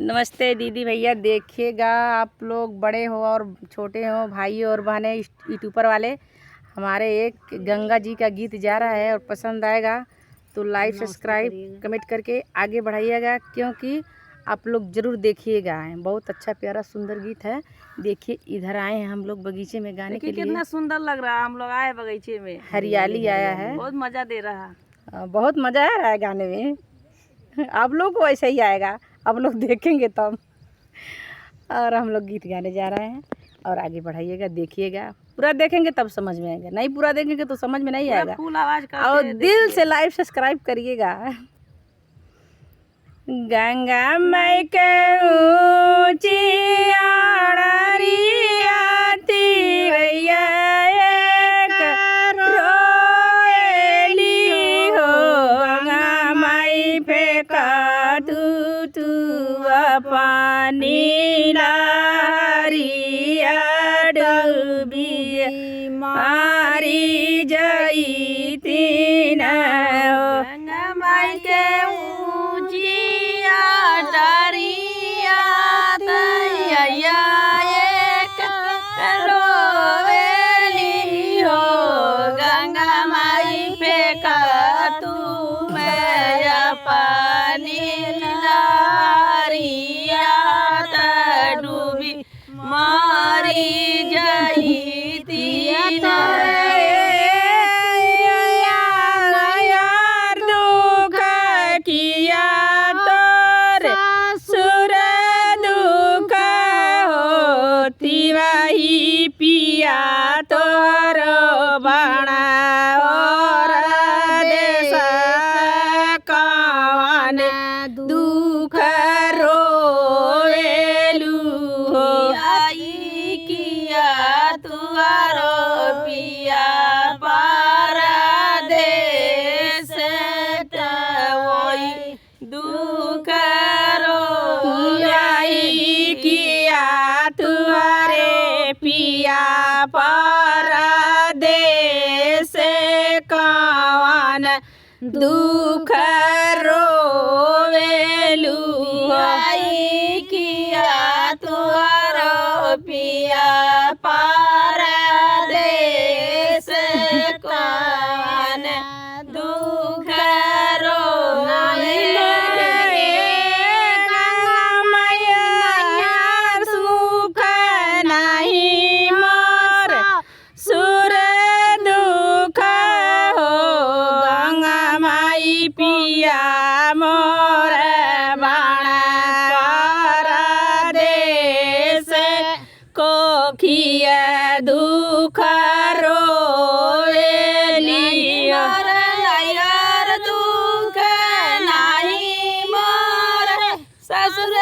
नमस्ते दीदी भैया। देखिएगा, आप लोग बड़े हो और छोटे हो, भाई और बहनें, यूट्यूबर वाले, हमारे एक गंगा जी का गीत जा रहा है और पसंद आएगा तो लाइक सब्सक्राइब कमेंट करके आगे बढ़ाइएगा, क्योंकि आप लोग ज़रूर देखिएगा। बहुत अच्छा प्यारा सुंदर गीत है। देखिए, इधर आए हैं हम लोग बगीचे में गाने के लिए। कितना सुंदर लग रहा है। हम लोग आए बगीचे में, हरियाली आया है, बहुत मज़ा दे रहा है। बहुत मज़ा आ रहा है गाने में। आप लोग को ऐसा ही आएगा, आप लोग देखेंगे तब। और हम लोग गीत गाने जा रहे हैं और आगे बढ़ाइएगा, देखिएगा। पूरा देखेंगे तब समझ में आएगा, नहीं पूरा देखेंगे तो समझ में नहीं आएगा। फुल आवाज और दिल से लाइक सब्सक्राइब करिएगा। गंगा माई के ऊंची आड़रिया तिवैया एक रोएली हो। गंगा माई फेंका तू पानी लारिया डूबी मारी जई तीन। गंगा माई के ऊंची आड़रिया तिवैया एक रोएली हो। गंगा माई फेंका तू मैया पानी डूबी मारी जही तीन। दुख किया तोर सुर दुख होती वही पिया तोर बना और देश कौन दुख रोएलू हो। आई किया तुआरो पिया परदेस वही दुख रोई किया तुहरे पिया परदेस कौन दुख रोवेलू। आई किया तुआरो पिया परदेस कौन दुख सुख नहीं मोर सुर दुख हो। गंगा माई पिया मोर बाणा परदेस कोखिया दुख रोएली। दुख नहीं मोर ससुर